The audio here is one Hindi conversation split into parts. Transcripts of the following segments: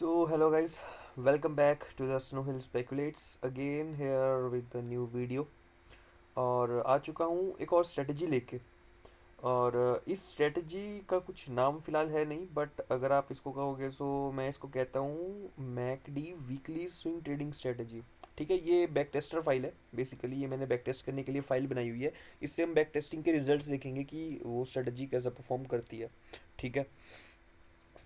So, hello guys, welcome back to the Snow Hill Speculates again here with a new video। और आ चुका हूँ एक और स्ट्रेटजी लेके। और इस स्ट्रेटजी का कुछ नाम फिलहाल है नहीं, बट अगर आप इसको कहोगे तो मैं इसको कहता हूँ McD weekly swing trading strategy. ठीक है, ये बैक टेस्टर फाइल है। बेसिकली ये मैंने बैक टेस्ट करने के लिए फाइल बनाई हुई है। इससे हम बैक टेस्टिंग के रिजल्ट्स देखेंगे कि वो स्ट्रेटजी कैसा परफॉर्म करती है। ठीक है,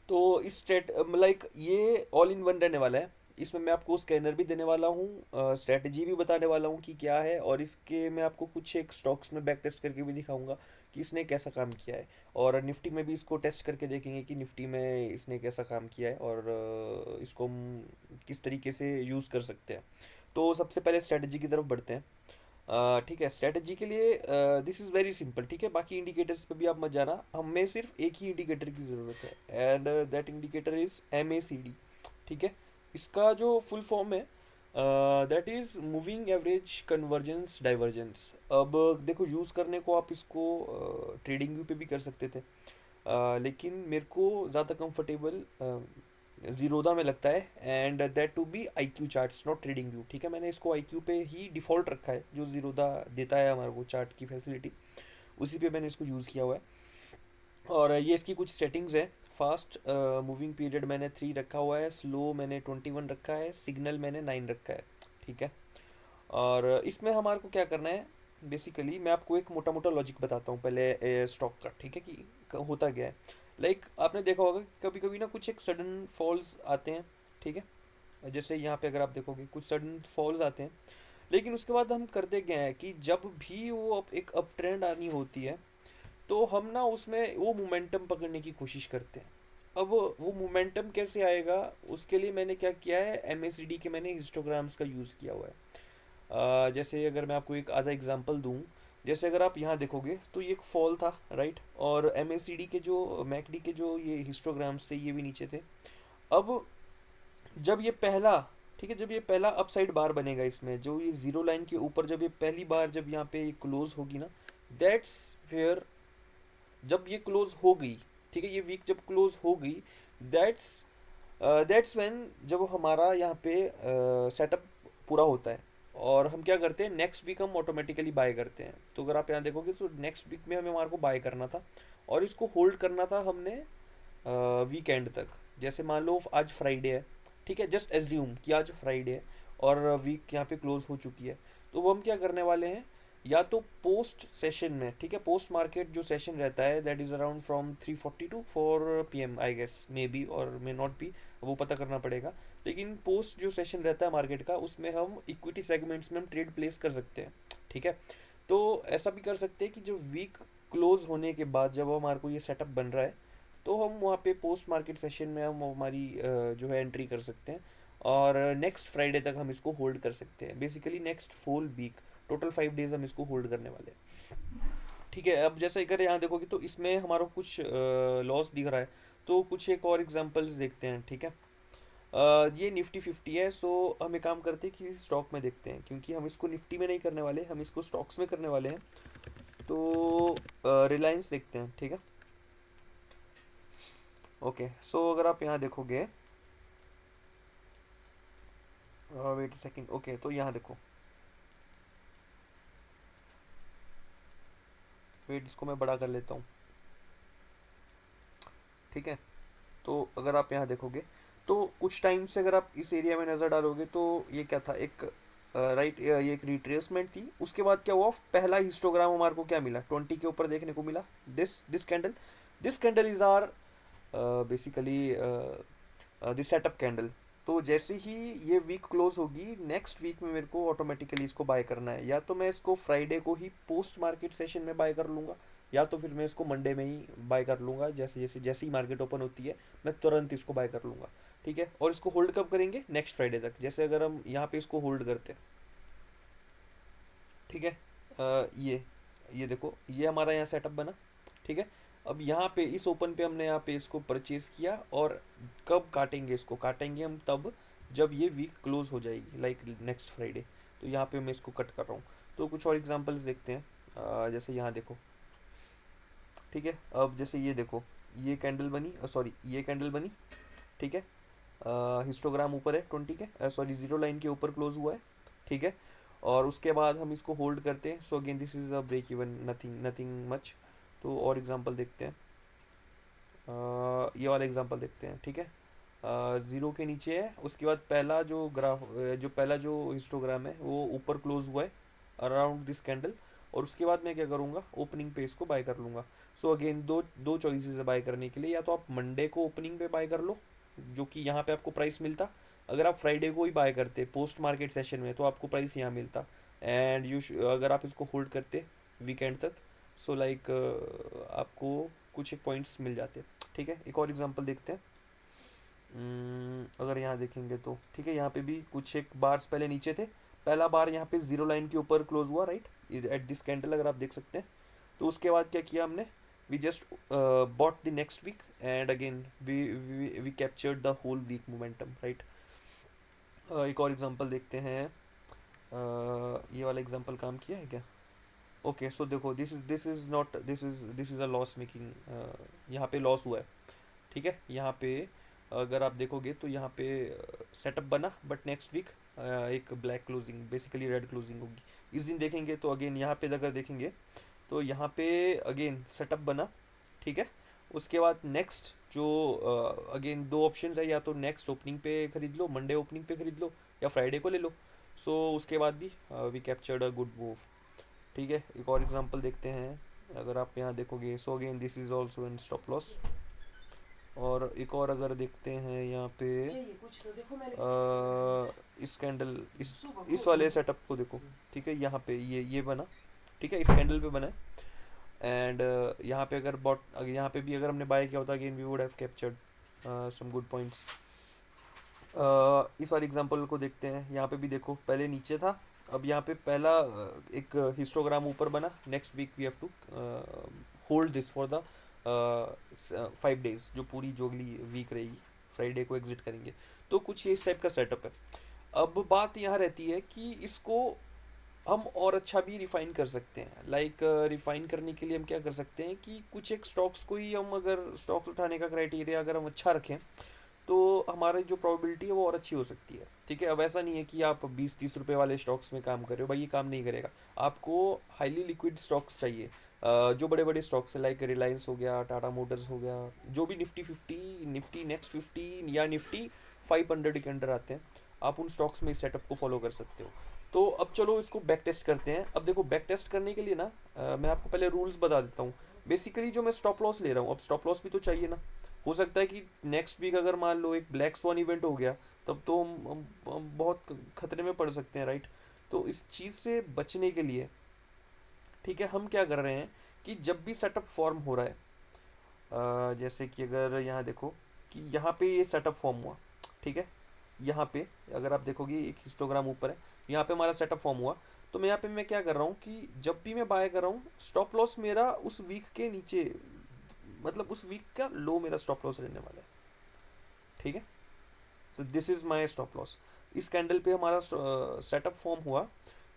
तो इस स्ट्रेट लाइक ये ऑल इन वन रहने वाला है। इसमें मैं आपको स्कैनर भी देने वाला हूँ, स्ट्रेटजी भी बताने वाला हूँ कि क्या है, और इसके मैं आपको कुछ एक स्टॉक्स में बैक टेस्ट करके भी दिखाऊंगा कि इसने कैसा काम किया है। और निफ्टी में भी इसको टेस्ट करके देखेंगे कि निफ्टी में इसने कैसा काम किया है, और इसको हम किस तरीके से यूज़ कर सकते हैं। तो सबसे पहले स्ट्रेटजी की तरफ बढ़ते हैं। ठीक है, स्ट्रेटजी के लिए दिस इज़ वेरी सिंपल। ठीक है, बाकी इंडिकेटर्स पे भी आप मत जाना, हमें सिर्फ एक ही इंडिकेटर की ज़रूरत है, and that indicator is MACD। ठीक है, इसका जो फुल फॉर्म है that is moving average convergence divergence. अब देखो, यूज़ करने को आप इसको ट्रेडिंग व्यू पे भी कर सकते थे, लेकिन मेरे को ज़्यादा कंफर्टेबल जीरोदा में लगता है, and that to be IQ charts not TradingView. ठीक है, मैंने इसको IQ पे ही डिफ़ॉल्ट रखा है, जो जीरोदा देता है हमारे को चार्ट की फैसिलिटी, उसी पे मैंने इसको यूज़ किया हुआ है। और ये इसकी कुछ सेटिंग्स है। फास्ट मूविंग पीरियड मैंने 3 रखा हुआ है, स्लो मैंने 21 रखा है, सिग्नल मैंने 9 रखा है। ठीक है, और इसमें हमारे को क्या करना है, बेसिकली मैं आपको एक मोटा मोटा लॉजिक बताता हूँ पहले स्टॉक का। ठीक है, कि होता क्या है। लाइक आपने देखा होगा कि कभी कभी ना कुछ एक सडन फॉल्स आते हैं। ठीक है, जैसे यहाँ पे अगर आप देखोगे कुछ सडन फॉल्स आते हैं, लेकिन उसके बाद हम करते क्या है कि जब भी वो एक अप ट्रेंड आनी होती है, तो हम ना उसमें वो मोमेंटम पकड़ने की कोशिश करते हैं। अब वो मोमेंटम कैसे आएगा, उसके लिए मैंने क्या किया है, MACD के मैंने हिस्टोग्राम्स का यूज़ किया हुआ है। जैसे अगर मैं आपको एक आधा एग्जांपल दूं, जैसे अगर आप यहाँ देखोगे तो ये एक फॉल था, राइट, और MACD के जो मैकडी के जो ये हिस्टोग्राम्स थे ये भी नीचे थे। अब जब ये पहला, ठीक है, जब ये पहला अपसाइड बार बनेगा, इसमें जो ये जीरो लाइन के ऊपर जब ये पहली बार जब यहाँ पे क्लोज होगी ना, दैट्स वेयर, जब ये क्लोज हो गई, ठीक है, ये वीक जब क्लोज हो गई, दैट्स दैट्स व्हेन जब हमारा यहाँ पे सेटअप पूरा होता है, और हम क्या करते हैं, नेक्स्ट वीक हम ऑटोमेटिकली बाय करते हैं। तो अगर आप यहाँ देखोगे तो नेक्स्ट वीक में हमें हमारे को बाय करना था, और इसको होल्ड करना था हमने वीकेंड तक। जैसे मान लो आज फ्राइडे है, ठीक है, जस्ट एज्यूम कि आज फ्राइडे है और वीक यहाँ पे क्लोज हो चुकी है। तो वो हम क्या करने वाले हैं, या तो पोस्ट सेशन में, ठीक है, पोस्ट मार्केट जो सेशन रहता है that is around from 3:40 to 4 PM I guess, maybe और मे नॉट बी, वो पता करना पड़ेगा। लेकिन पोस्ट जो सेशन रहता है मार्केट का, उसमें हम इक्विटी सेगमेंट्स में हम ट्रेड प्लेस कर सकते हैं। ठीक है, तो ऐसा भी कर सकते हैं कि जो वीक क्लोज होने के बाद जब हमारे को ये सेटअप बन रहा है, तो हम वहाँ पे पोस्ट मार्केट सेशन में हम हमारी जो है एंट्री कर सकते हैं, और नेक्स्ट फ्राइडे तक हम इसको होल्ड कर सकते हैं। Basically next full week, total 5 days हम इसको होल्ड करने वाले हैं। ठीक है, अब जैसे अगर यहाँ देखोगे तो इसमें हमारा कुछ लॉस दिख रहा है, तो कुछ एक और एग्जांपल्स देखते हैं। ठीक है, ये निफ्टी 50 है, सो हम एक काम करते हैं कि स्टॉक में देखते हैं, क्योंकि हम इसको निफ्टी में नहीं करने वाले, हम इसको स्टॉक्स में करने वाले हैं। तो रिलायंस देखते हैं। ठीक है, ओके, सो अगर आप यहाँ देखोगे, वेट सेकंड, ओके, तो यहाँ देखो, वेट इसको मैं बड़ा कर लेता हूँ। ठीक है, तो अगर आप यहाँ देखोगे तो कुछ टाइम से अगर आप इस एरिया में नज़र डालोगे तो ये क्या था, एक राइट, ये एक रिट्रेसमेंट थी। उसके बाद क्या हुआ, पहला हिस्टोग्राम हमारे को क्या मिला, 20 के ऊपर देखने को मिला, this candle is are basically this setup candle. तो जैसे ही ये वीक क्लोज होगी, नेक्स्ट वीक में मेरे को ऑटोमेटिकली इसको बाय करना है, या तो मैं इसको फ्राइडे को ही पोस्ट मार्केट सेशन में बाय कर लूँगा, या तो फिर मैं इसको मंडे में ही बाय कर लूँगा, जैसे जैसे जैसे ही मार्केट ओपन होती है मैं तुरंत इसको बाय कर लूँगा। ठीक है, और इसको होल्ड कब करेंगे, नेक्स्ट फ्राइडे तक। जैसे अगर हम यहाँ पे इसको होल्ड करते हैं, ठीक है, ये देखो, ये हमारा यहाँ सेटअप बना। ठीक है, अब यहाँ पे इस ओपन पे हमने यहाँ पे इसको परचेज किया, और कब काटेंगे, इसको काटेंगे हम तब जब ये वीक क्लोज हो जाएगी, लाइक नेक्स्ट फ्राइडे। तो यहाँ पे मैं इसको कट कर रहा हूँ। तो कुछ और एग्जांपल्स देखते हैं। जैसे यहाँ देखो, ठीक है, अब जैसे ये देखो, ये कैंडल बनी, सॉरी, ये कैंडल बनी। ठीक है, हिस्टोग्राम ऊपर है 20 के, सॉरी जीरो लाइन के ऊपर क्लोज हुआ है, ठीक है। और उसके बाद हम इसको होल्ड करते हैं, so again this is a break even, nothing nothing much. तो और एग्जांपल देखते हैं, ये वाला एग्जांपल देखते हैं, ठीक है। ज़ीरो के नीचे है, उसके बाद पहला जो ग्राफ, जो पहला जो हिस्टोग्राम है वो ऊपर क्लोज हुआ है अराउंड दिस कैंडल। और उसके बाद मैं क्या करूँगा, ओपनिंग पे इसको बाय कर लूँगा। सो अगेन दो दो चॉइसेस है बाय करने के लिए, या तो आप मंडे को ओपनिंग पे बाय कर लो, जो कि यहाँ पे आपको प्राइस मिलता। अगर आप फ्राइडे को ही बाय करते पोस्ट मार्केट सेशन में, तो आपको प्राइस यहाँ मिलता। एंड अगर आप इसको होल्ड करते वीकेंड तक, सो लाइक आपको कुछ एक पॉइंट्स मिल जाते, ठीक है। एक और एग्जांपल देखते हैं। अगर यहाँ देखेंगे तो ठीक है, यहाँ पे भी कुछ एक बार्स पहले नीचे थे। पहला बार यहाँ पे जीरो लाइन के ऊपर क्लोज हुआ, राइट, एट दिस कैंडल, अगर आप देख सकते हैं। तो उसके बाद क्या किया हमने, we just bought the next week, and again we captured the whole week momentum, right. एक और एग्जांपल देखते हैं। ये वाला एग्जांपल काम किया है क्या? ओके, सो देखो, this is not, this is a loss making, यहाँ पे लॉस हुआ है, ठीक है। यहाँ पे अगर आप देखोगे तो यहाँ पे सेटअप बना, बट नेक्स्ट वीक एक black closing, basically red closing होगी। इस दिन देखेंगे तो अगेन यहाँ पे अगर देखेंगे तो यहाँ पे अगेन सेटअप बना, ठीक है। उसके बाद नेक्स्ट जो अगेन दो ऑप्शन है, या तो नेक्स्ट ओपनिंग पे खरीद लो, मंडे ओपनिंग पे खरीद लो, या फ्राइडे को ले लो। सो उसके बाद भी we captured a good move, ठीक है। एक और एग्जांपल देखते हैं। अगर आप यहाँ देखोगे, सो again this is also in stop loss. और एक और अगर देखते हैं यहाँ पे, इस कैंडल, इस वाले सेटअप को देखो, ठीक है। यहाँ पे ये बना, ठीक है, इस कैंडल पे बना है। एंड यहाँ पे अगर बॉट, यहाँ पे भी अगर हमने बाय किया होता, again we would have captured some good points. इस वाले एग्जांपल को देखते हैं। यहाँ पे भी देखो, पहले नीचे था, अब यहाँ पे पहला एक हिस्टोग्राम ऊपर बना। Next week we have to hold this for the 5 days, जो पूरी जो अगली वीक रहेगी, फ्राइडे को एग्जिट करेंगे। तो कुछ ये इस टाइप का सेटअप है। अब बात यहाँ रहती है कि इसको हम और अच्छा भी रिफाइन कर सकते हैं। लाइक रिफाइन करने के लिए हम क्या कर सकते हैं कि कुछ एक स्टॉक्स को ही हम, अगर स्टॉक्स उठाने का क्राइटेरिया अगर हम अच्छा रखें, तो हमारी जो प्रोबेबिलिटी है वो और अच्छी हो सकती है, ठीक है। अब ऐसा नहीं है कि आप 20-30 रुपए वाले स्टॉक्स में काम कर रहे हो, भाई ये काम नहीं करेगा। आपको हाईली लिक्विड स्टॉक्स चाहिए, जो बड़े बड़े स्टॉक्स है, लाइक रिलायंस हो गया, टाटा मोटर्स हो गया, जो भी निफ्टी 50, निफ्टी नेक्स्ट 50 या निफ्टी 500 के अंडर आते हैं, आप उन स्टॉक्स में इस सेटअप को फॉलो कर सकते हो। तो अब चलो इसको बैक टेस्ट करते हैं। अब देखो, बैक टेस्ट करने के लिए ना, मैं आपको पहले रूल्स बता देता हूँ। बेसिकली जो मैं स्टॉप लॉस ले रहा हूँ, अब स्टॉप लॉस भी तो चाहिए ना। हो सकता है कि नेक्स्ट वीक अगर मान लो एक ब्लैक स्वान इवेंट हो गया, तब तो हम बहुत खतरे में पड़ सकते हैं, राइट। तो इस चीज़ से बचने के लिए, ठीक है, हम क्या कर रहे हैं कि जब भी सेटअप फॉर्म हो रहा है, जैसे कि अगर यहाँ देखो कि यहाँ पे ये सेटअप फॉर्म हुआ, ठीक है। यहाँ पे अगर आप देखोगे एक हिस्टोग्राम ऊपर है, यहाँ पे हमारा सेटअप फॉर्म हुआ। तो मैं यहाँ पे मैं क्या कर रहा हूँ कि जब भी मैं बाय कर रहा हूँ, स्टॉप लॉस मेरा उस वीक के नीचे, मतलब उस वीक का लो मेरा स्टॉप लॉस रहने वाला है, ठीक है। तो this is my stop loss. इस कैंडल पे हमारा सेटअप फॉर्म हुआ,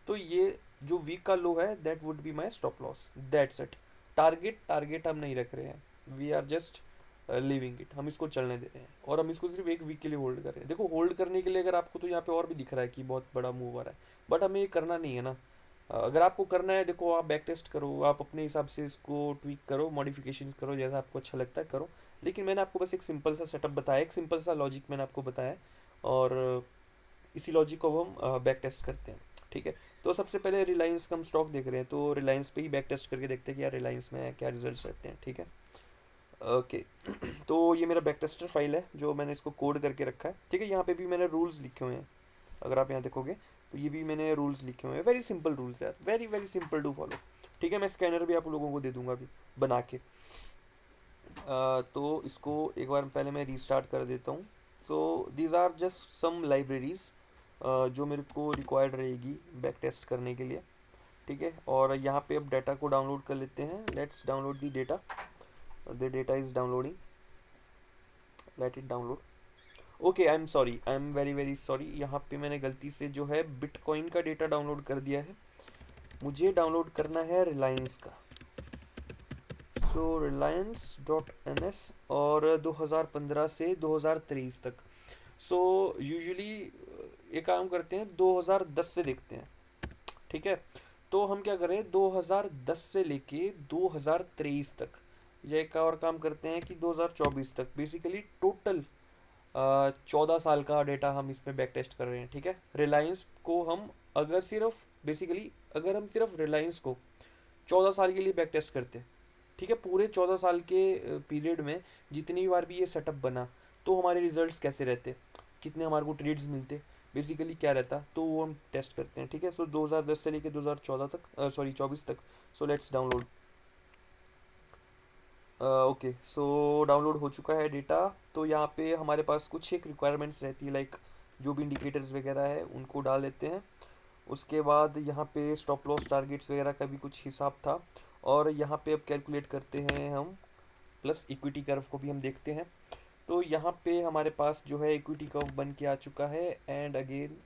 तो ये जो वीक का लो है, that would be my stop loss, that's it. Target हम नहीं रख रहे हैं, we are just leaving it, हम इसको चलने दे रहे हैं, और हम इसको सिर्फ एक वीक के लिए होल्ड कर रहे हैं। देखो, होल्ड करने के लिए अगर आपको, तो यहाँ पे और भी दिख रहा है कि बहुत बड़ा मूव आ रहा है, बट हमें ये करना नहीं है ना। अगर आपको करना है, देखो, आप बैक टेस्ट करो, आप अपने हिसाब से इसको ट्वीक करो, मॉडिफिकेशन करो, जैसा आपको अच्छा लगता है करो। लेकिन मैंने आपको बस एक सिंपल सा सेटअप बताया, एक सिंपल सा लॉजिक मैंने आपको बताया, और इसी लॉजिक को हम बैक टेस्ट करते हैं, ठीक है। तो सबसे पहले रिलायंस का हम स्टॉक देख रहे हैं, तो रिलायंस पे ही बैक टेस्ट करके देखते हैं कि यार रिलायंस में क्या रिजल्ट्स रहते हैं, ठीक है। ओके। तो ये मेरा बैक टेस्टर फाइल है, जो मैंने इसको कोड करके रखा है, ठीक है। यहाँ पे भी मैंने रूल्स लिखे हुए हैं, अगर आप यहाँ देखोगे तो ये भी मैंने रूल्स लिखे हुए हैं, वेरी सिंपल रूल्स यार, very very simple to follow, ठीक है। मैं स्कैनर भी आप लोगों को दे दूंगा अभी बना के। तो इसको एक बार पहले मैं रीस्टार्ट कर देता हूँ। So these are just some libraries जो मेरे को रिक्वायर्ड रहेगी बैक टेस्ट करने के लिए, ठीक है। और यहाँ पे अब डाटा को डाउनलोड कर लेते हैं। Let's download the data, the data is downloading, let it download. Okay, I am sorry, I am very very sorry, यहाँ पे मैंने गलती से जो है बिटकॉइन का डेटा डाउनलोड कर दिया है। मुझे डाउनलोड करना है रिलायंस का। सो रिलायंस डॉट एन एस, और 2015 से 2023 तक। सो यूजुअली ये काम करते हैं 2010 से देखते हैं, ठीक है। तो हम क्या करें, 2010 से लेके 2023 तक ये एक और काम करते हैं कि 2024 तक बेसिकली टोटल 14 साल का डेटा हम इसमें बैक टेस्ट कर रहे हैं, ठीक है। रिलायंस को हम अगर सिर्फ बेसिकली अगर हम सिर्फ रिलायंस को 14 साल के लिए बैक टेस्ट करते हैं, ठीक है, पूरे 14 साल के पीरियड में जितनी बार भी ये सेटअप बना तो हमारे रिजल्ट्स कैसे रहते, कितने हमारे को ट्रेड्स मिलते, बेसिकली क्या रहता, तो वो हम टेस्ट करते हैं, ठीक है। सो 2010 से लेके 2014 तक, सॉरी 24 तक। So let's download. Okay, so download हो चुका है डेटा। तो यहाँ पे हमारे पास कुछ एक रिक्वायरमेंट्स रहती है, लाइक जो भी इंडिकेटर्स वगैरह है उनको डाल देते हैं। उसके बाद यहाँ पे स्टॉप लॉस टारगेट्स वगैरह का भी कुछ हिसाब था। और यहाँ पे अब कैलकुलेट करते हैं हम, प्लस इक्विटी कर्व को भी हम देखते हैं। तो यहाँ पे हमारे पास जो है इक्विटी कर्व बन के आ चुका है, एंड अगेन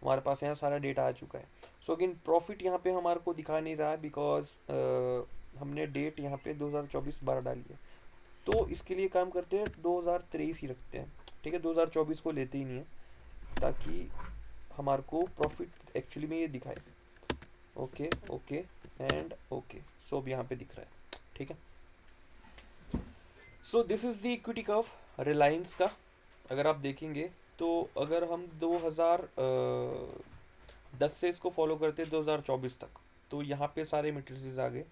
हमारे पास यहाँ सारा डेटा आ चुका है। सो अगेन प्रॉफिट यहाँ पे हमारे को दिखा नहीं रहा है, बिकॉज हमने डेट यहाँ पे 2024 12 डाली है। तो इसके लिए काम करते हैं 2023 ही रखते हैं, ठीक है, 2024 को लेते ही नहीं है, ताकि हमारे को प्रॉफिट एक्चुअली में ये दिखाए। Okay okay and okay. So अब यहाँ पे दिख रहा है, ठीक है। So this is the equity curve Reliance का। अगर आप देखेंगे तो अगर हम 2010 से इसको फॉलो करते हैं 2024 तक, तो यहाँ पे सारे मेट्रिसेस आ गए।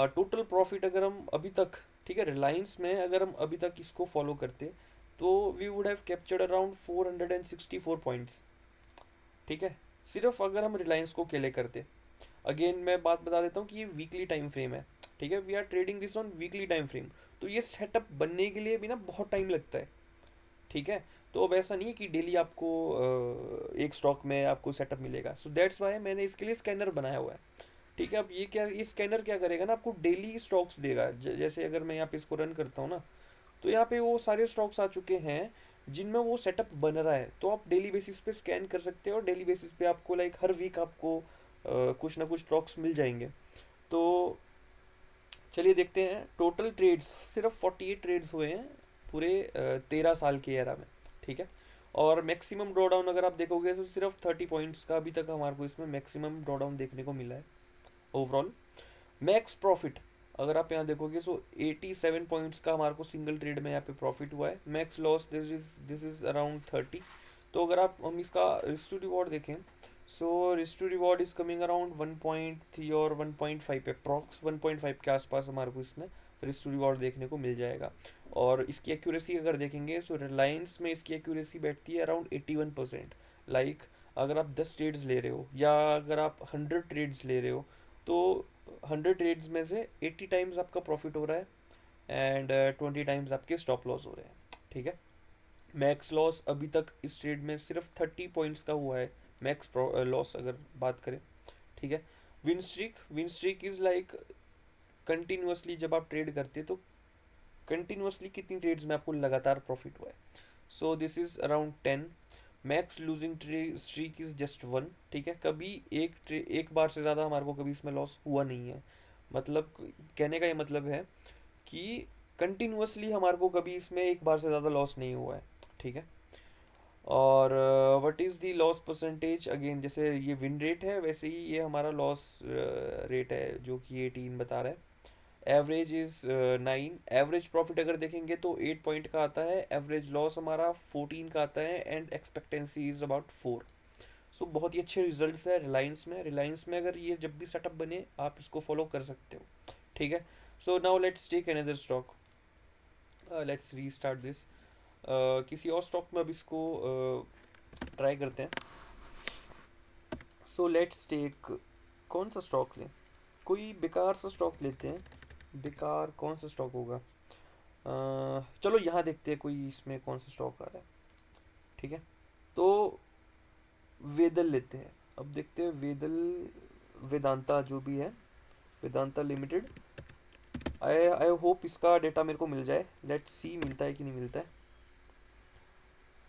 टोटल प्रॉफिट अगर हम अभी तक, ठीक है, रिलायंस में अगर हम अभी तक इसको फॉलो करते तो we would have captured around 464 points, ठीक है, सिर्फ अगर हम रिलायंस को अकेले करते। अगेन मैं बात बता देता हूँ कि ये वीकली टाइम फ्रेम है, ठीक है, we are trading this on weekly time frame. तो ये सेटअप बनने के लिए भी ना बहुत टाइम लगता है, ठीक है। तो अब ऐसा नहीं है कि डेली आपको एक स्टॉक में आपको सेटअप मिलेगा। सो दैट्स वाई मैंने इसके लिए स्कैनर बनाया हुआ है, ठीक है। अब ये क्या, ये स्कैनर क्या करेगा ना, आपको डेली स्टॉक्स देगा। जैसे अगर मैं यहाँ पे इसको रन करता हूँ ना, तो यहाँ पे वो सारे स्टॉक्स आ चुके हैं जिनमें वो सेटअप बन रहा है। तो आप डेली बेसिस पे स्कैन कर सकते हो, और डेली बेसिस पे आपको लाइक हर वीक आपको कुछ ना कुछ स्टॉक्स मिल जाएंगे। तो चलिए देखते हैं। टोटल ट्रेड्स सिर्फ 48 ट्रेड्स हुए हैं पूरे 13 साल के एरा में, ठीक है। और मैक्सिमम ड्रॉडाउन अगर आप देखोगे तो सिर्फ 30 पॉइंट्स का अभी तक हमारे को इसमें मैक्सिमम ड्रॉडाउन देखने को मिला है ओवरऑल। मैक्स प्रॉफिट अगर आप यहाँ देखोगे, सो 87 पॉइंट्स का हमारे को सिंगल ट्रेड में यहाँ पे प्रॉफिट हुआ है। Max loss this is around 30। तो अगर आप हम इसका रिस्क टू रिवॉर्ड देखें, so risk to reward is coming around 1.3 और 1.5 पे, अप्रॉक्स 1.5 के आसपास हमारे को इसमें रिस्क टू रिवॉर्ड देखने को मिल जाएगा। और इसकी एक्यूरेसी अगर देखेंगे, सो रिलायंस में इसकी एक्यूरेसी बैठती है अराउंड 81%। लाइक अगर आप 10 ट्रेड्स ले रहे हो या अगर आप 100 ट्रेड्स ले रहे हो, तो 100 ट्रेड्स में से 80 टाइम्स आपका प्रॉफिट हो रहा है, एंड 20 टाइम्स आपके स्टॉप लॉस हो रहे हैं, ठीक है। मैक्स लॉस अभी तक इस ट्रेड में सिर्फ 30 पॉइंट्स का हुआ है, मैक्स लॉस अगर बात करें, ठीक है। Win streak is like continuously जब आप ट्रेड करते हैं तो कंटिन्यूसली कितनी ट्रेड्स में आपको लगातार प्रॉफिट हुआ है। So this is around 10। Max losing streak is just 1, ठीक है। कभी एक बार से ज़्यादा हमारे को कभी इसमें लॉस हुआ नहीं है। मतलब कहने का ये मतलब है कि कंटिन्यूसली हमारे को कभी इसमें एक बार से ज़्यादा लॉस नहीं हुआ है, ठीक है। और what is the loss percentage, again जैसे ये विन रेट है वैसे ही ये हमारा लॉस रेट है जो कि 18 बता रहा है। Average is 9। एवरेज प्रॉफिट अगर देखेंगे तो 8 पॉइंट का आता है, एवरेज लॉस हमारा 14 का आता है, एंड एक्सपेक्टेंसी इज अबाउट 4। सो बहुत ही अच्छे रिजल्ट्स है रिलायंस में। रिलायंस में अगर ये जब भी सेटअप बने आप इसको फॉलो कर सकते हो, ठीक है। So now let's take another stock, let's restart this. किसी और स्टॉक में अब इसको ट्राई करते हैं। सो लेट्स टेक, कौन सा स्टॉक लें, कोई बेकार सा स्टॉक लेते हैं। बेकार कौन सा स्टॉक होगा, चलो यहाँ देखते हैं कोई इसमें कौन सा स्टॉक आ रहा है, ठीक है। तो वेदल लेते हैं। अब देखते हैं वेदल, वेदांता जो भी है, Vedanta limited. I I hope इसका डेटा मेरे को मिल जाए। लेट्स सी मिलता है कि नहीं मिलता है।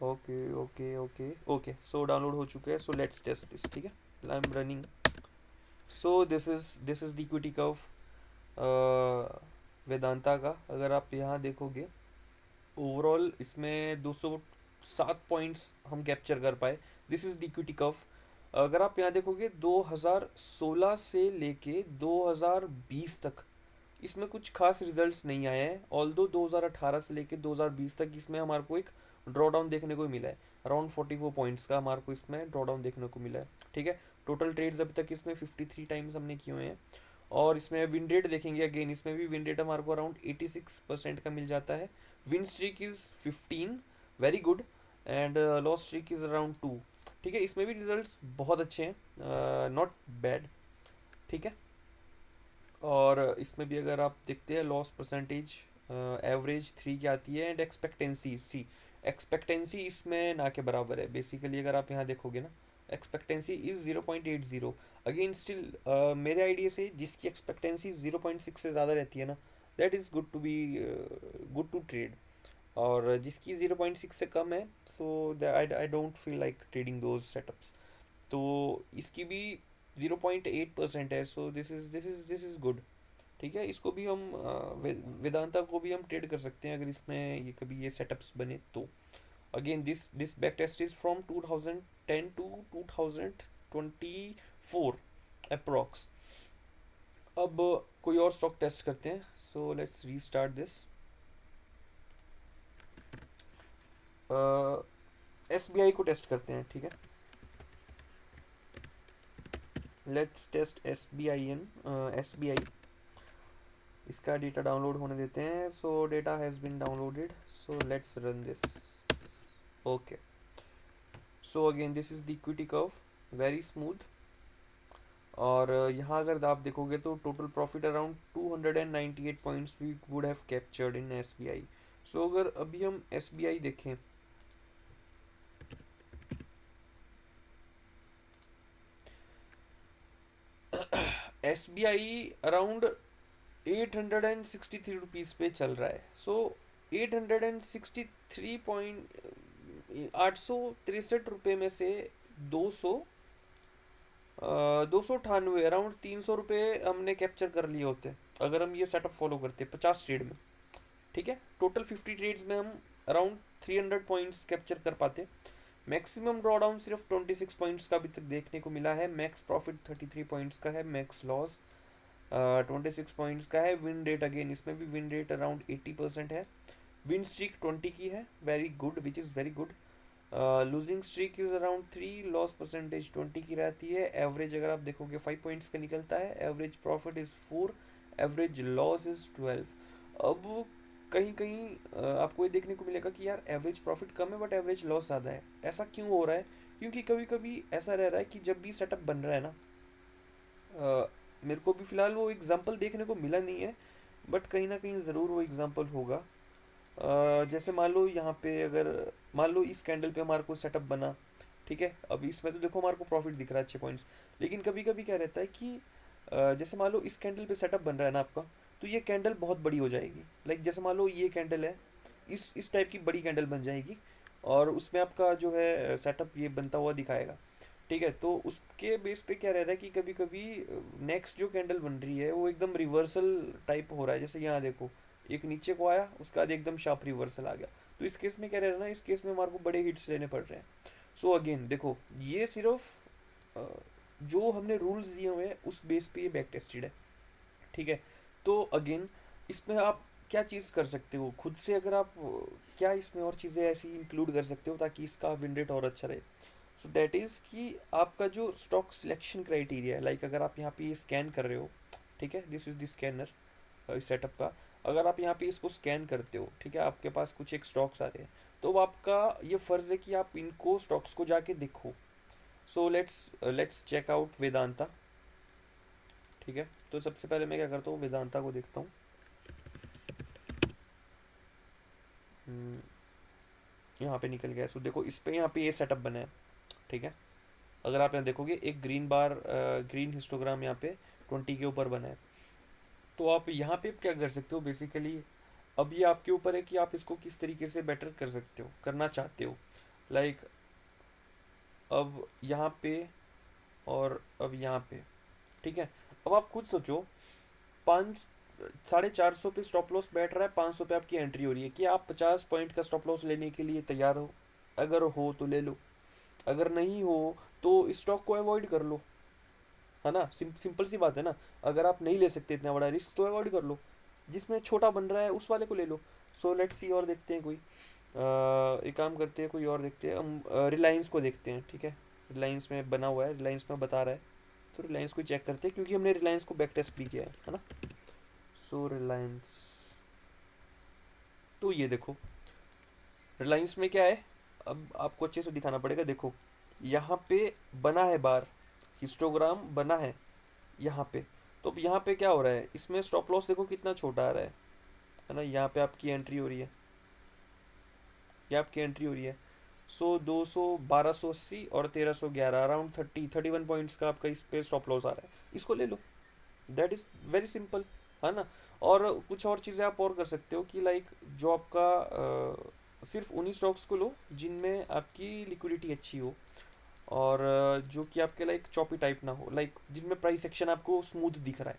Okay okay okay okay, so download हो चुका है। सो लेट्स टेस्ट दिस, ठीक है। I am running. So this is the equity curve Vedanta का। अगर आप यहाँ देखोगे ओवरऑल इसमें 7 पॉइंट्स हम कैप्चर कर पाए। This is the equity curve. अगर आप यहाँ देखोगे 2016 से लेके 2020 तक इसमें कुछ खास रिजल्ट्स नहीं आए हैं। ऑल्दो 2018 से लेके 2020 तक इसमें हमारे को एक ड्रॉ डाउन देखने को मिला है। अराउंड 44 पॉइंट्स का हमारे को इसमें ड्रॉ डाउन देखने को मिला है। ठीक है, टोटल ट्रेड्स अभी तक इसमें 53 टाइम्स हमने किए हुए हैं। और इसमें विन रेट देखेंगे, अगेन इसमें भी विन रेट हमारे को अराउंड 86% का मिल जाता है। Win streak is 15, very good. And loss streak is around 2। ठीक है, इसमें भी रिजल्ट्स बहुत अच्छे हैं, नॉट बैड। ठीक है, और इसमें भी अगर आप देखते हैं लॉस परसेंटेज एवरेज 3 की आती है। एंड एक्सपेक्टेंसी सी, एक्सपेक्टेंसी इसमें ना के बराबर है बेसिकली। अगर आप यहाँ देखोगे ना, एक्सपेक्टेंसी इज 0.80। अगेन स्टिल मेरे आइडिया से जिसकी एक्सपेक्टेंसी 0.6 से ज़्यादा रहती है ना, that is good to be good to trade. और जिसकी 0.6 से कम है, so I don't feel like trading those setups. तो इसकी भी 0.8% है, सो दिस इज़ गुड। ठीक है, इसको भी हम वेदांता को भी हम ट्रेड कर सकते हैं अगर इसमें ये कभी ये सेटअप्स बने तो। Again this back test is from 2010 to 2024 approx. अब कोई और स्टॉक टेस्ट करते हैं। So let's restart this. SBI को टेस्ट करते हैं। ठीक है, लेट्स टेस्ट एसबीआई। इसका डेटा डाउनलोड होने देते हैं। So data has been downloaded, so let's run this. Okay, so again this is the equity curve, very smooth. और यहाँ अगर आप देखोगे तो total profit around 298 points we would have captured in SBI. So अगर अभी हम एसबीआई देखें, एसबीआई अराउंड 863 रुपीज़ पे चल रहा है। सो 863 में से 200 298 अराउंड 300 रुपये हमने कैप्चर कर लिए होते अगर हम ये सेटअप फॉलो करते 50 ट्रेड में। ठीक है, टोटल 50 ट्रेड्स में हम अराउंड 300 पॉइंट्स कैप्चर कर पाते। मैक्सिमम ड्रॉ डाउन सिर्फ 26 पॉइंट्स का अभी तक देखने को मिला है। मैक्स प्रॉफिट 33 पॉइंट्स का है, मैक्स लॉस 26 पॉइंट्स का है। विन रेट अगेन इसमें भी विन रेट अराउंड 80% है। विन स्ट्रीक 20 की है, very good, which is very good. Losing streak is around 3, loss percentage 20 की रहती है। एवरेज अगर आप देखोगे 5 पॉइंट्स का निकलता है। Average profit is 4, average loss is 12। अब कहीं कहीं आपको ये देखने को मिलेगा कि यार एवरेज प्रॉफिट कम है बट एवरेज लॉस ज़्यादा है। ऐसा क्यों हो रहा है? क्योंकि कभी कभी ऐसा रह रहा है कि जब भी सेटअप बन रहा है ना, मेरे को भी फ़िलहाल वो एग्जांपल देखने को मिला नहीं है, बट कहीं ना कहीं ज़रूर वो एग्जांपल होगा। जैसे मान लो यहाँ पे अगर मान लो इस कैंडल पे हमारे को सेटअप बना। ठीक है, अब इसमें तो देखो हमारे को प्रॉफिट दिख रहा है 6 पॉइंट्स। लेकिन कभी कभी क्या रहता है कि जैसे मान लो इस कैंडल पे सेटअप बन रहा है ना आपका, तो ये कैंडल बहुत बड़ी हो जाएगी। लाइक जैसे मान लो ये कैंडल है, इस टाइप की बड़ी कैंडल बन जाएगी और उसमें आपका जो है सेटअप ये बनता हुआ दिखाएगा। ठीक है, तो उसके बेस पे क्या रह रहा है कि कभी कभी नेक्स्ट जो कैंडल बन रही है वो एकदम रिवर्सल टाइप हो रहा है। जैसे यहाँ देखो, एक नीचे को आया, उसके बाद एकदम शार्प रिवर्सल आ गया। तो इस केस में क्या रह रहा है ना, इस केस में हमारे को बड़े हिट्स लेने पड़ रहे हैं। सो अगेन देखो, ये सिर्फ जो हमने रूल्स दिए हुए हैं उस बेस पे ये बैक टेस्टेड है। ठीक है, तो अगेन इसमें आप क्या चीज़ कर सकते हो खुद से, अगर आप क्या इसमें और चीज़ें ऐसी इंक्लूड कर सकते हो ताकि इसका विन रेट और अच्छा रहे। सो दैट इज़ कि आपका जो स्टॉक सिलेक्शन क्राइटेरिया है, लाइक अगर आप यहाँ पे ये स्कैन कर रहे हो। ठीक है, दिस इज़ द स्कैनर इस सेटअप का। अगर आप यहाँ पे इसको स्कैन करते हो, ठीक है, आपके पास कुछ एक स्टॉक्स आ रहे हैं, तो अब आपका ये फ़र्ज़ है कि आप इनको स्टॉक्स को जाके देखो। So let's check out Vedanta. ठीक है, तो सबसे पहले मैं क्या करता हूँ, वेदांता को देखता हूँ। हम्म, यहाँ पे निकल गया। सो देखो इस पे यहाँ पे ये सेटअप बना है। ठीक है, अगर आप यहाँ देखोगे एक ग्रीन बार ग्रीन हिस्टोग्राम यहाँ पे 20 के ऊपर बना है। तो आप यहाँ पे क्या कर सकते हो बेसिकली, अब ये आपके ऊपर है कि आप इसको किस तरीके से बेटर कर सकते हो, करना चाहते हो। लाइक अब यहाँ पे और अब यहाँ पे। ठीक है, अब आप खुद सोचो, 5 450 पे स्टॉप लॉस बैठ रहा है, 500 पे आपकी एंट्री हो रही है, कि आप 50 पॉइंट का स्टॉप लॉस लेने के लिए तैयार हो? अगर हो तो ले लो, अगर नहीं हो तो स्टॉक को अवॉइड कर लो, है ना। सिंपल सी बात है ना। अगर आप नहीं ले सकते इतना बड़ा रिस्क तो अवॉइड कर लो, जिसमें छोटा बन रहा है उस वाले को ले लो। सो लेट्स सी, और देखते हैं कोई एक काम करते हैं, कोई और देखते हैं हम। रिलायंस को देखते हैं, ठीक है। रिलायंस में बना हुआ है, रिलायंस में बता रहा है, तो रिलायंस को चेक करते हैं क्योंकि हमने रिलायंस को बैक टेस्ट भी किया है ना। सो रिलायंस, तो ये देखो रिलायंस में क्या है। अब आपको अच्छे से दिखाना पड़ेगा, देखो यहाँ पे बना है बार, हिस्टोग्राम बना है यहाँ पे। तो अब यहाँ पे क्या हो रहा है, इसमें स्टॉप लॉस देखो कितना छोटा आ रहा है ना। यहाँ पे आपकी एंट्री हो रही है, ये आपकी एंट्री हो रही है। सो 200, 1280 और 1311, अराउंड 31 पॉइंट्स का आपका इस पे स्टॉप लॉस आ रहा है, इसको ले लो। दैट इज़ वेरी सिंपल, है ना। और कुछ और चीज़ें आप और कर सकते हो कि लाइक जो आपका सिर्फ उन्हीं स्टॉक्स को लो जिनमें आपकी लिक्विडिटी अच्छी हो, और जो कि आपके लाइक चॉपी टाइप ना हो, लाइक जिनमें प्राइस एक्शन आपको स्मूथ दिख रहा है,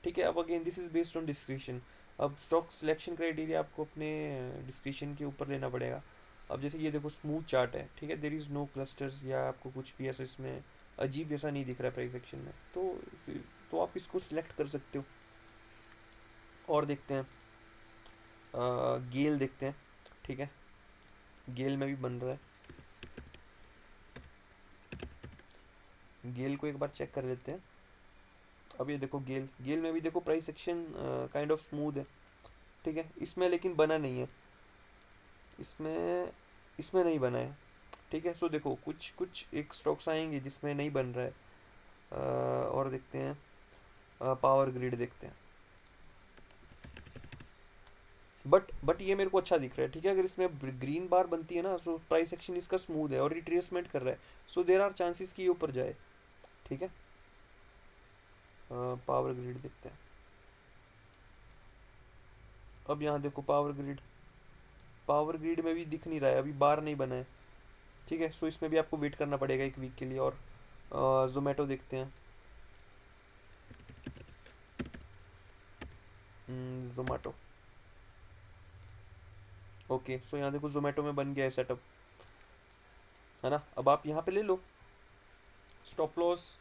ठीक है। अब again this is based on description. अब स्टॉक सिलेक्शन क्राइटेरिया आपको अपने डिस्क्रिप्शन के ऊपर लेना पड़ेगा। अब जैसे ये देखो स्मूथ चार्ट है, ठीक है, देर इज़ नो क्लस्टर्स या आपको कुछ भी ऐसा इसमें अजीब जैसा नहीं दिख रहा है प्राइस एक्शन में, तो आप इसको सिलेक्ट कर सकते हो। और देखते हैं गेल देखते हैं, ठीक है। गेल में भी बन रहा है, गेल को एक बार चेक कर लेते हैं। अब ये देखो गेल, गेल में भी देखो price action kind of smooth है, ठीक है। इसमें लेकिन बना नहीं है, इसमें इसमें नहीं बना है, ठीक है। सो देखो कुछ कुछ एक स्टॉक्स आएंगे जिसमें नहीं बन रहा है। और देखते हैं पावर ग्रिड देखते हैं। बट ये मेरे को अच्छा दिख रहा है, ठीक है। अगर इसमें ग्रीन बार बनती है ना, सो प्राइस एक्शन इसका स्मूथ है और रिट्रेसमेंट कर रहा है, सो देर आर चांसेस कि ये ऊपर जाए, ठीक है। पावर ग्रिड देखते हैं। अब यहाँ देखो पावर ग्रिड, पावर ग्रिड में भी दिख नहीं रहा है, अभी बार नहीं बना है, ठीक है। सो इसमें भी आपको वेट करना पड़ेगा एक वीक के लिए। और जोमेटो देखते हैं, जोमेटो, ओके। सो यहाँ देखो जोमेटो में बन गया है सेटअप, है ना। अब आप यहाँ पे ले लो, स्टॉप लॉस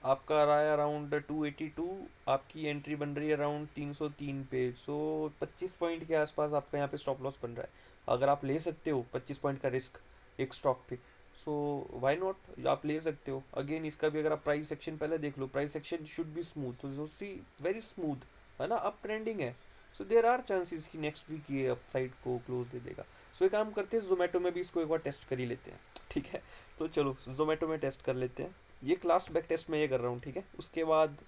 आपका आ रहा है अराउंड 282, आपकी एंट्री बन रही है अराउंड 303 पे। सो 25 पॉइंट के आसपास आपका यहाँ पे स्टॉप लॉस बन रहा है। अगर आप ले सकते हो 25 पॉइंट का रिस्क एक स्टॉक पे, सो व्हाई नॉट, आप ले सकते हो। अगेन इसका भी अगर आप प्राइस एक्शन पहले देख लो, price action should be smooth, तो सी वेरी स्मूथ, है ना, अप ट्रेंडिंग है। सो देर आर चांसेस कि नेक्स्ट वीक ये अप साइड को क्लोज दे देगा। सो एक काम करते हैं, जोमेटो में भी इसको एक बार टेस्ट कर ही लेते हैं, ठीक है। तो चलो जोमेटो में टेस्ट कर लेते हैं। ये क्लास बैक टेस्ट में ये कर रहा हूँ, ठीक है। उसके बाद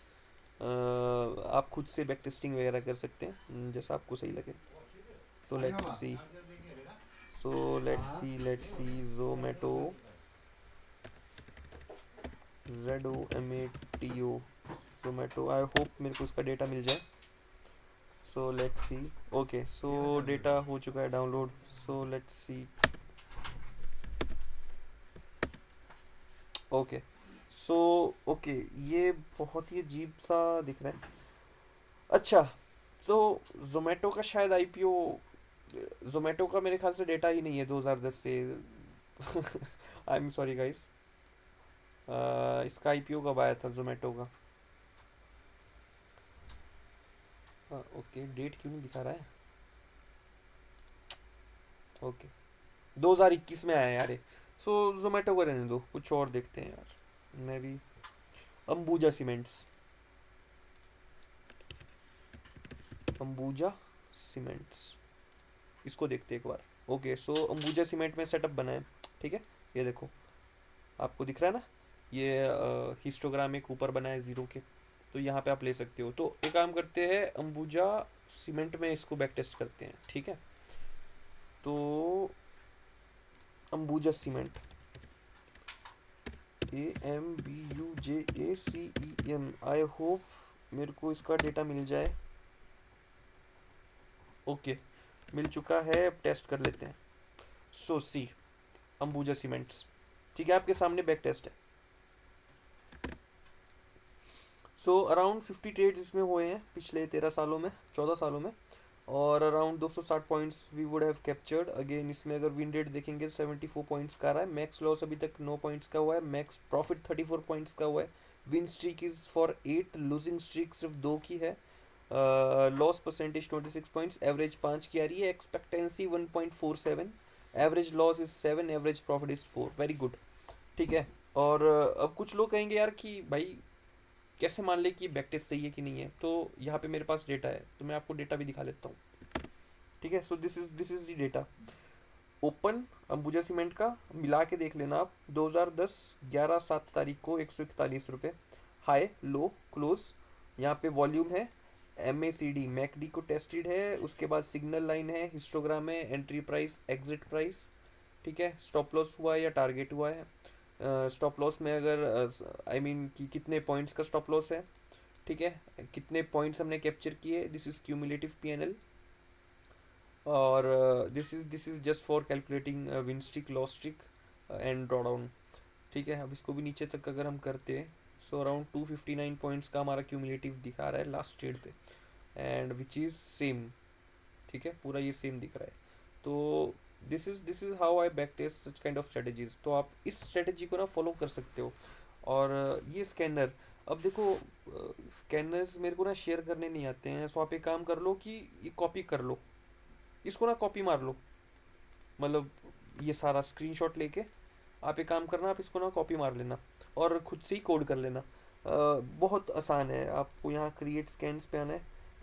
आप खुद से बैक टेस्टिंग वगैरह कर सकते हैं, जैसा आपको सही लगे। सो let's C, let's see Zomato, ZOMATO, Zomato. I hope मेरे को इसका डेटा मिल जाए। सो let's see, okay. So data हो चुका है download. So let's see, okay. So okay, ये बहुत ही अजीब सा दिख रहा है। अच्छा, तो जोमेटो का शायद आईपीओ, जोमेटो का मेरे ख्याल से डेटा ही नहीं है 2010 से। आई एम सॉरी गाइस, इसका आईपीओ कब आया था जोमेटो का? ओके, डेट क्यों नहीं दिखा रहा है? ओके, 2021 में आया यार ये। सो जोमेटो को रहने दो, कुछ और देखते हैं यार। मैं भी अंबुजा सीमेंट्स, अंबुजा सीमेंट्स, इसको देखते हैं एक बार। ओके, सो अंबुजा सीमेंट में सेटअप बना है, ठीक है। ये देखो आपको दिख रहा है ना, ये हिस्टोग्राम एक ऊपर बना है जीरो के, तो यहाँ पे आप ले सकते हो। तो एक काम करते हैं, अंबुजा सीमेंट में इसको बैक टेस्ट करते हैं, ठीक है। तो Ambuja cement, AMBUJACEM, I hope मेरे को इसका डेटा मिल जाए। ओके, मिल चुका है, अब टेस्ट कर लेते हैं। सो सी अंबुजा सीमेंट्स, ठीक है, आपके सामने बैक टेस्ट है। सो अराउंड 50 ट्रेड्स इसमें हुए हैं पिछले 13 सालों में, 14 सालों में। और around 260 points we would have captured. Again इसमें अगर विन रेट देखेंगे 74 पॉइंट्स का आ रहा है, मैक्स लॉस अभी तक 9 पॉइंट्स का हुआ है, मैक्स प्रॉफिट 34 पॉइंट्स का हुआ है, win streak is for 8, losing streak सिर्फ 2 की है, लॉस परसेंटेज 26 पॉइंट्स, एवरेज 5 की आ रही है, expectancy 1.47, average loss is 7, average profit is 4, very good. ठीक है। और अब कुछ लोग कहेंगे यार कि भाई कैसे मान ले कि बैक टेस्ट सही है कि नहीं है, तो यहाँ पे मेरे पास डेटा है, तो मैं आपको डेटा भी दिखा लेता हूँ। ठीक है, so this is the data. Open Ambuja cement का मिला के देख लेना आप, 2010 11 7 तारीख को 141 रुपये, हाई लो क्लोज। यहाँ पे वॉल्यूम है, M A C D MACD को टेस्टेड है, उसके बाद सिग्नल लाइन है, हिस्टोग्राम है, एंट्री प्राइस, एग्जिट प्राइस। ठीक है, स्टॉप लॉस हुआ है या टारगेट हुआ है। स्टॉप लॉस में अगर आई मीन कि कितने पॉइंट्स का स्टॉप लॉस है। ठीक है, कितने पॉइंट्स हमने कैप्चर किए, दिस इज क्यूमुलेटिव पीएनएल। और this is just for calculating win streak, loss streak and draw down. ठीक है, अब इसको भी नीचे तक अगर हम करते हैं, सो अराउंड 259 पॉइंट्स का हमारा क्यूमुलेटिव दिखा रहा है लास्ट ट्रेड पे, एंड विच इज़ सेम। ठीक है, पूरा ये सेम दिख रहा है। तो this is how I back test such kind of strategies. तो आप इस स्ट्रेटजी को ना फॉलो कर सकते हो। और ये स्कैनर, अब देखो स्कैनर्स मेरे को ना शेयर करने नहीं आते हैं, सो आप एक काम कर लो कि ये कॉपी कर लो, इसको ना कॉपी मार लो, मतलब ये सारा स्क्रीनशॉट लेके आप एक काम करना, आप इसको ना कॉपी मार लेना और खुद से ही कोड कर लेना। बहुत आसान है, आपको यहाँ क्रिएट स्कैन्स पे आना है,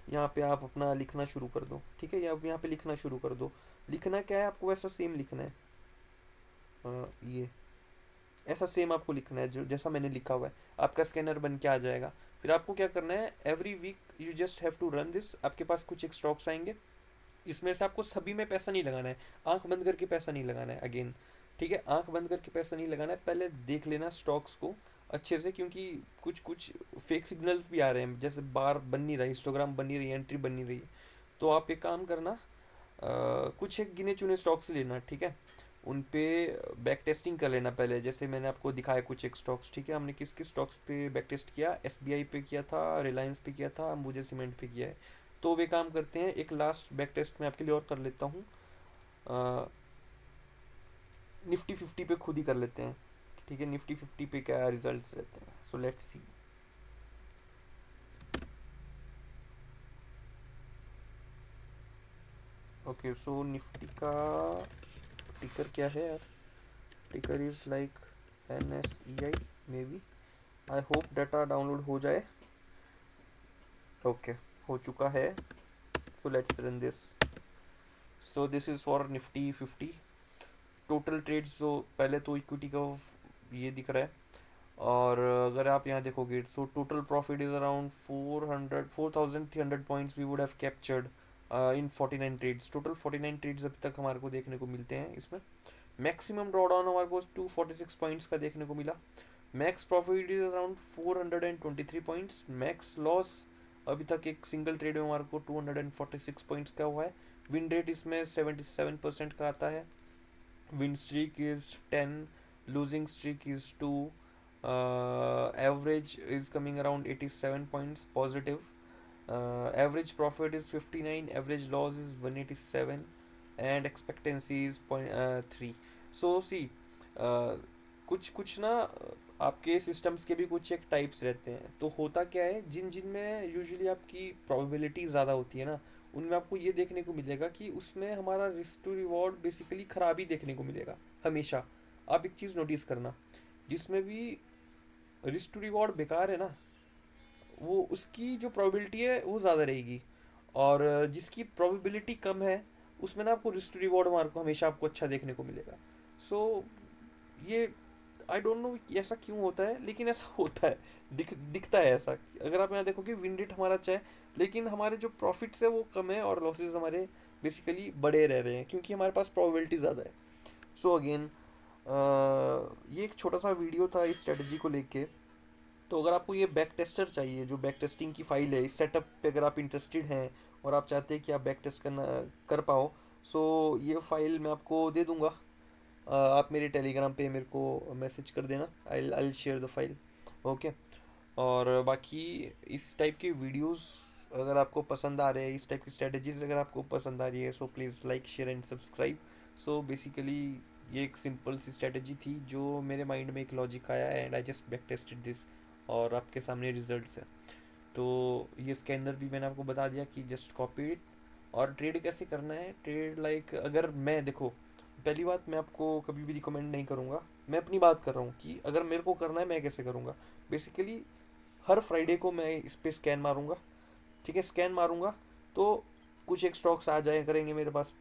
यहाँ पे आप अपना लिखना शुरू कर दो। ठीक है, यहाँ पे लिखना शुरू कर दो। लिखना क्या है आपको, वैसा सेम लिखना है। ये ऐसा सेम आपको लिखना है जो जैसा मैंने लिखा हुआ है, आपका स्कैनर बन के आ जाएगा। फिर आपको क्या करना है, every week you just have to run this. आपके पास कुछ एक स्टॉक्स आएंगे, इसमें से आपको सभी में पैसा नहीं लगाना है, आंख बंद करके पैसा नहीं लगाना है अगेन। ठीक है, आंख बंद करके पैसा नहीं लगाना है, पहले देख लेना स्टॉक्स को अच्छे से, क्योंकि कुछ कुछ फेक सिग्नल्स भी आ रहे हैं, जैसे बार बन नहीं रहा, हिस्टोग्राम बन नहीं रही, एंट्री बन नहीं रही है। तो आप एक काम करना, कुछ एक गिने चुने स्टॉक्स लेना। ठीक है, उन पे बैक टेस्टिंग कर लेना पहले, जैसे मैंने आपको दिखाया कुछ एक स्टॉक्स। ठीक है, हमने किस किस स्टॉक्स पे बैक टेस्ट किया, एसबीआई पे किया था, रिलायंस पे किया था, अंबुजा सीमेंट पे किया है। तो वे काम करते हैं, एक लास्ट बैक टेस्ट मैं आपके लिए और कर लेता हूँ, निफ्टी 50 पे खुद ही कर लेते हैं। ठीक है, निफ्टी 50 पे क्या रिजल्ट्स रहते हैं, so let's see. Okay, so Nifty का टिकर क्या है यार, ticker is like NSEI maybe. I hope data download हो जाए। ओके, हो चुका है, so let's run this. So this is for Nifty 50। Total trades, तो पहले तो इक्विटी का ये दिख रहा है, और अगर आप यहाँ देखोगे तो total profit is around 4,300 points we would have captured in 49 trades. Total 49 trades अभी तक हमारे को देखने को मिलते हैं इसमें। मैक्सिमम ड्रॉ डाउन हमारे को 246 पॉइंट्स का देखने को मिला। Max profit is around 423 points. Max loss अभी तक एक सिंगल ट्रेड में हमारे को 246 पॉइंट्स का हुआ है। विन रेट इसमें 77% का आता है। Win streak is 10, losing streak is 2, average is coming around 87 points positive, average profit is 59, average loss is 187, and expectancy is 3. So see, कुछ कुछ ना आपके सिस्टम्स के भी कुछ एक टाइप्स रहते हैं। तो होता क्या है, जिन जिन में यूजुअली आपकी प्रोबेबिलिटी ज़्यादा होती है ना, उनमें आपको ये देखने को मिलेगा कि उसमें हमारा रिस्क टू रिवॉर्ड बेसिकली ख़राब ही देखने को मिलेगा हमेशा। आप एक चीज़ नोटिस करना, जिसमें भी रिस्क टू रिवॉर्ड बेकार है ना, वो उसकी जो प्रोबेबिलिटी है वो ज़्यादा रहेगी, और जिसकी प्रोबेबिलिटी कम है उसमें ना आपको रिस्क टू रिवॉर्ड मार्क को हमेशा आपको अच्छा देखने को मिलेगा। सो ये आई डोंट नो ऐसा क्यों होता है, लेकिन ऐसा होता है, दिखता है ऐसा। अगर आप यहाँ देखोगे विन रेट हमारा अच्छा है, लेकिन हमारे जो प्रॉफिट्स है वो कम है, और लॉसेज हमारे बेसिकली बड़े रह रहे हैं, क्योंकि हमारे पास प्रोबेबिलिटी ज़्यादा है। सो अगेन, ये एक छोटा सा वीडियो था इस स्ट्रेटजी को लेके। तो अगर आपको ये बैक टेस्टर चाहिए, जो बैक टेस्टिंग की फ़ाइल है, इस सेटअप पे अगर आप इंटरेस्टेड हैं और आप चाहते हैं कि आप बैक टेस्ट करना कर पाओ, सो ये फ़ाइल मैं आपको दे दूँगा। आप मेरे टेलीग्राम पे मेरे को मैसेज कर देना, I share the file. Okay. और बाकी इस टाइप के वीडियोस अगर आपको पसंद आ रहे हैं इस टाइप की स्ट्रेटजीज, अगर आपको पसंद आ रही है, so please like share and subscribe. So basically ये एक सिंपल सी स्ट्रेटजी थी जो मेरे माइंड में एक लॉजिक आया and I just back tested this, और आपके सामने रिजल्ट्स हैं। तो ये स्कैनर भी मैंने आपको बता दिया कि जस्ट कॉपी इट। और ट्रेड कैसे करना है, ट्रेड लाइक अगर मैं देखो, पहली बात मैं आपको कभी भी रिकमेंड नहीं करूँगा, मैं अपनी बात कर रहा हूँ कि अगर मेरे को करना है मैं कैसे करूँगा। बेसिकली हर फ्राइडे को मैं इस पे स्कैन मारूंगा, ठीक है, स्कैन मारूंगा तो कुछ एक स्टॉक्स आ जाए करेंगे मेरे पास।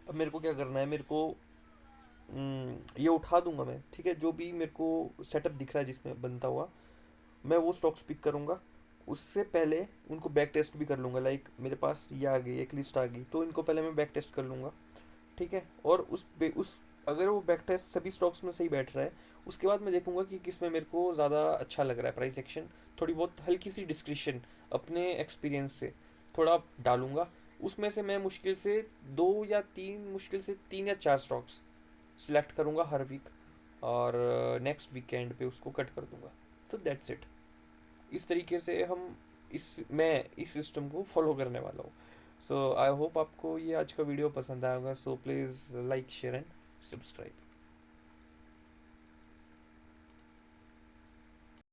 अब मेरे को क्या करना है, मेरे को ये उठा दूंगा मैं, ठीक है, जो भी मेरे को सेटअप दिख रहा है जिसमें बनता हुआ, मैं वो स्टॉक्स पिक करूंगा। उससे पहले उनको बैक टेस्ट भी कर लूंगा, लाइक मेरे पास ये आ गई एक लिस्ट आ गई तो इनको पहले मैं बैक टेस्ट कर लूंगा, ठीक है। और उस अगर वो बैक टेस्ट सभी स्टॉक्स में सही बैठ रहा है, उसके बाद मैं देखूंगा कि किस में मेरे को ज़्यादा अच्छा लग रहा है प्राइस एक्शन। थोड़ी बहुत हल्की सी डिस्क्रिप्शन अपने एक्सपीरियंस से थोड़ा डालूंगा। उसमें से मैं मुश्किल से 2 या 3, मुश्किल से 3 या 4 स्टॉक्स सिलेक्ट करूंगा हर वीक, और नेक्स्ट वीकेंड पे उसको कट कर दूंगा। तो दैट्स इट। इस तरीके से हम इस सिस्टम को फॉलो करने वाला हूँ। सो आई होप आपको ये आज का वीडियो पसंद आएगा। So please like share and subscribe.